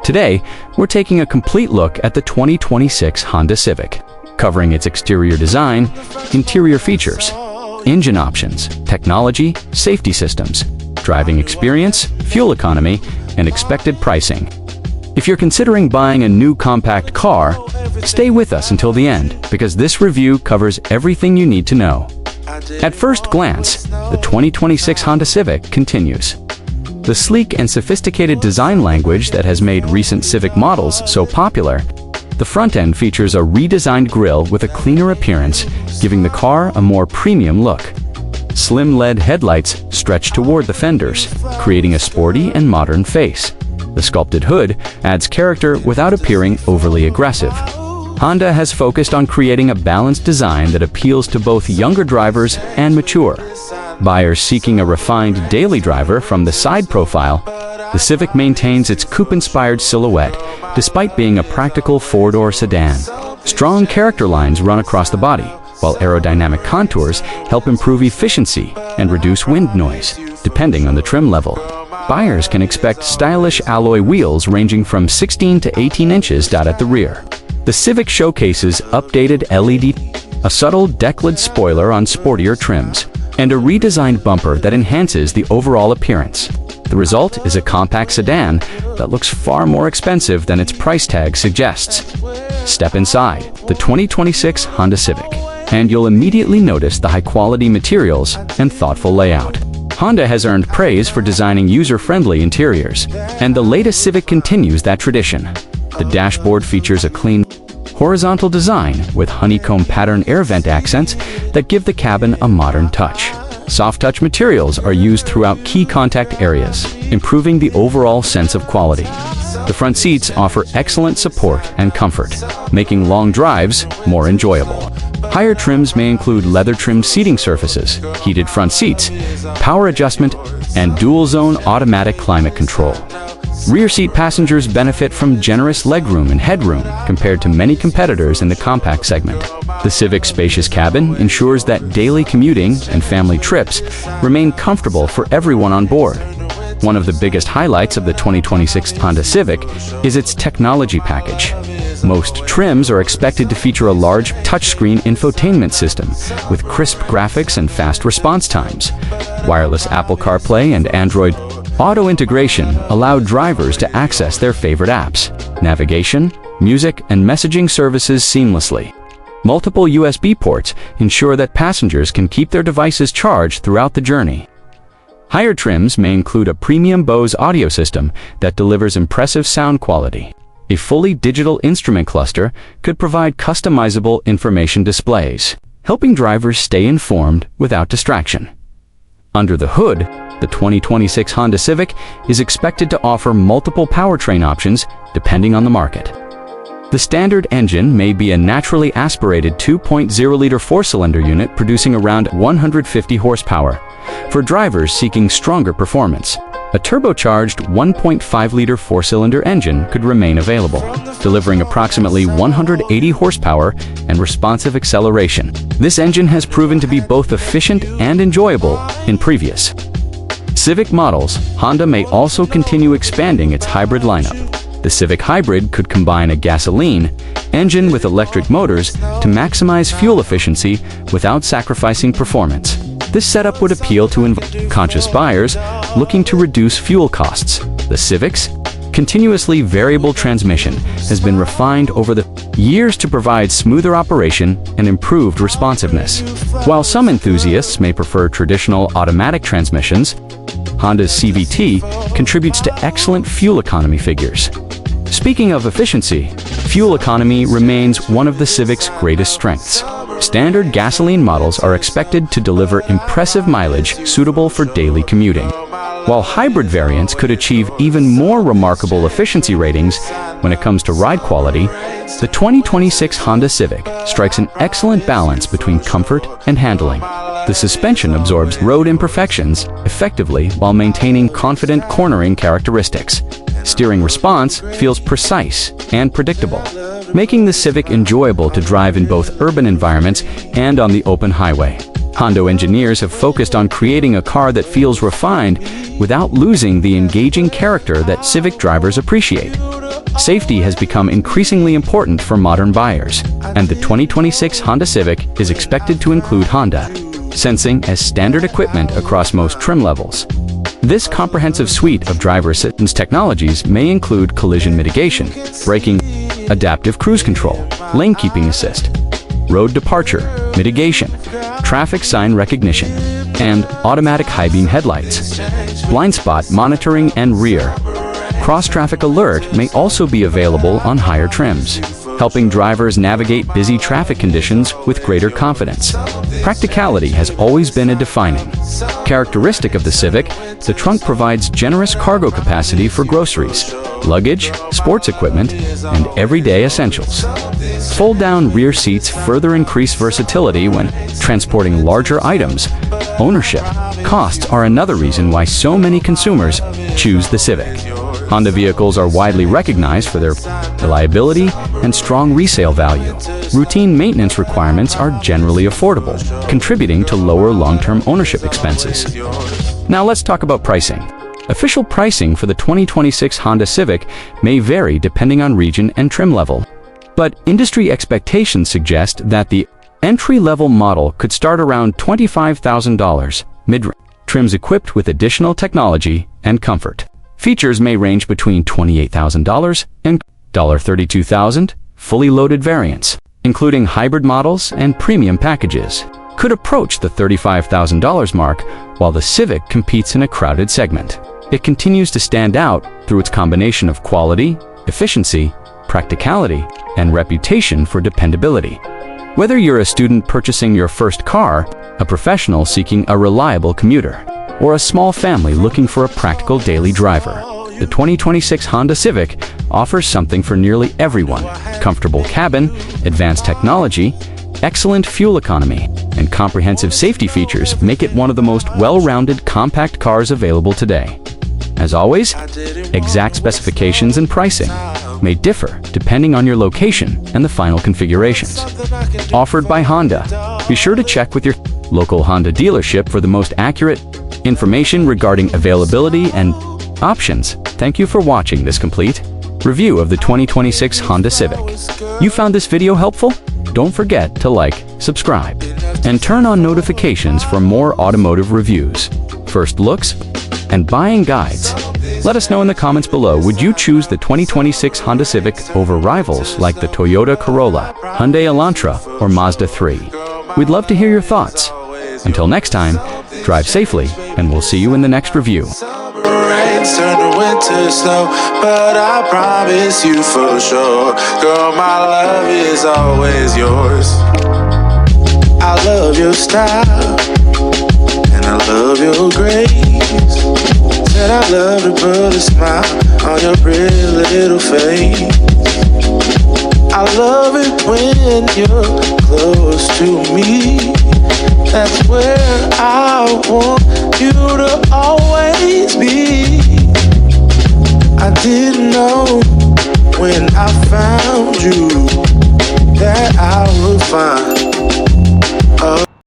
Today, we're taking a complete look at the 2026 Honda Civic, covering its exterior design, interior features, engine options, technology, safety systems, driving experience, fuel economy, and expected pricing. If you're considering buying a new compact car, stay with us until the end, because this review covers everything you need to know. At first glance, the 2026 Honda Civic continues. The sleek and sophisticated design language that has made recent Civic models so popular. The front end features a redesigned grille with a cleaner appearance, giving the car a more premium look. Slim LED headlights stretch toward the fenders, creating a sporty and modern face. The sculpted hood adds character without appearing overly aggressive. Honda has focused on creating a balanced design that appeals to both younger drivers and mature buyers seeking a refined daily driver. From the side profile, the Civic maintains its coupe-inspired silhouette despite being a practical four-door sedan. Strong character lines run across the body, while aerodynamic contours help improve efficiency and reduce wind noise, depending on the trim level. Buyers can expect stylish alloy wheels ranging from 16 to 18 inches at the rear. The Civic showcases updated LED, a subtle deck-lid spoiler on sportier trims, and a redesigned bumper that enhances the overall appearance. The result is a compact sedan that looks far more expensive than its price tag suggests. Step inside the 2026 Honda Civic, and you'll immediately notice the high-quality materials and thoughtful layout. Honda has earned praise for designing user-friendly interiors, and the latest Civic continues that tradition. The dashboard features a clean, horizontal design with honeycomb pattern air vent accents that give the cabin a modern touch. Soft-touch materials are used throughout key contact areas, improving the overall sense of quality. The front seats offer excellent support and comfort, making long drives more enjoyable. Higher trims may include leather-trimmed seating surfaces, heated front seats, power adjustment, and dual-zone automatic climate control. Rear seat passengers benefit from generous legroom and headroom compared to many competitors in the compact segment. The Civic's spacious cabin ensures that daily commuting and family trips remain comfortable for everyone on board. One of the biggest highlights of the 2026 Honda Civic is its technology package. Most trims are expected to feature a large touchscreen infotainment system with crisp graphics and fast response times. Wireless Apple CarPlay and Android Auto integration allow drivers to access their favorite apps, navigation, music, and messaging services seamlessly. Multiple USB ports ensure that passengers can keep their devices charged throughout the journey. Higher trims may include a premium Bose audio system that delivers impressive sound quality. A fully digital instrument cluster could provide customizable information displays, helping drivers stay informed without distraction. Under the hood, the 2026 Honda Civic is expected to offer multiple powertrain options depending on the market. The standard engine may be a naturally aspirated 2.0-liter four-cylinder unit producing around 150 horsepower. For drivers seeking stronger performance, a turbocharged 1.5-liter four-cylinder engine could remain available, delivering approximately 180 horsepower and responsive acceleration. This engine has proven to be both efficient and enjoyable in previous Civic models. Honda may also continue expanding its hybrid lineup. The Civic Hybrid could combine a gasoline engine with electric motors to maximize fuel efficiency without sacrificing performance. This setup would appeal to conscious buyers looking to reduce fuel costs. The Civic's continuously variable transmission has been refined over the years to provide smoother operation and improved responsiveness. While some enthusiasts may prefer traditional automatic transmissions, Honda's CVT contributes to excellent fuel economy figures. Speaking of efficiency, fuel economy remains one of the Civic's greatest strengths. Standard gasoline models are expected to deliver impressive mileage suitable for daily commuting, while hybrid variants could achieve even more remarkable efficiency ratings when it comes to ride quality. The 2026 Honda Civic strikes an excellent balance between comfort and handling. The suspension absorbs road imperfections effectively while maintaining confident cornering characteristics. Steering response feels precise and predictable, making the Civic enjoyable to drive in both urban environments and on the open highway. Honda engineers have focused on creating a car that feels refined without losing the engaging character that Civic drivers appreciate. Safety has become increasingly important for modern buyers, and the 2026 Honda Civic is expected to include Honda sensing as standard equipment across most trim levels. This comprehensive suite of driver assistance technologies may include collision mitigation, braking, adaptive cruise control, lane keeping assist, road departure mitigation, traffic sign recognition, and automatic high beam headlights, blind spot monitoring and rear cross-traffic alert may also be available on higher trims, helping drivers navigate busy traffic conditions with greater confidence. Practicality has always been a defining characteristic of the Civic. The trunk provides generous cargo capacity for groceries, luggage, sports equipment, and everyday essentials. Fold-down rear seats further increase versatility when transporting larger items. Ownership costs are another reason why so many consumers choose the Civic. Honda vehicles are widely recognized for their reliability and strong resale value. Routine maintenance requirements are generally affordable, contributing to lower long-term ownership expenses. Now let's talk about pricing. Official pricing for the 2026 Honda Civic may vary depending on region and trim level, but industry expectations suggest that the entry-level model could start around $25,000, mid-range trims equipped with additional technology and comfort. Features may range between $28,000 and $32,000. Fully loaded variants, including hybrid models and premium packages, could approach the $35,000 mark, while the Civic competes in a crowded segment. It continues to stand out through its combination of quality, efficiency, practicality, and reputation for dependability. Whether you're a student purchasing your first car, a professional seeking a reliable commuter, or a small family looking for a practical daily driver, the 2026 Honda Civic offers something for nearly everyone. Comfortable cabin, advanced technology, excellent fuel economy, and comprehensive safety features make it one of the most well-rounded compact cars available today. As always, exact specifications and pricing may differ depending on your location and the final configurations. Offered by Honda. Be sure to check with your local Honda dealership for the most accurate information regarding availability and options. Thank you for watching this complete review of the 2026 Honda Civic. You found this video helpful? Don't forget to like, subscribe, and turn on notifications for more automotive reviews, first looks, and buying guides. Let us know in the comments below, would you choose the 2026 Honda Civic over rivals like the Toyota Corolla, Hyundai Elantra, or Mazda 3? We'd love to hear your thoughts. Until next time, drive safely, and we'll see you in the next review. Rains turn to winter snow, but I promise you for sure, girl, my love is always yours. I love your style, and I love your grace. Said I love to put a smile on your pretty little face. I love it when you're close to me. That's where I want you to always be. I didn't know when I found you that I would find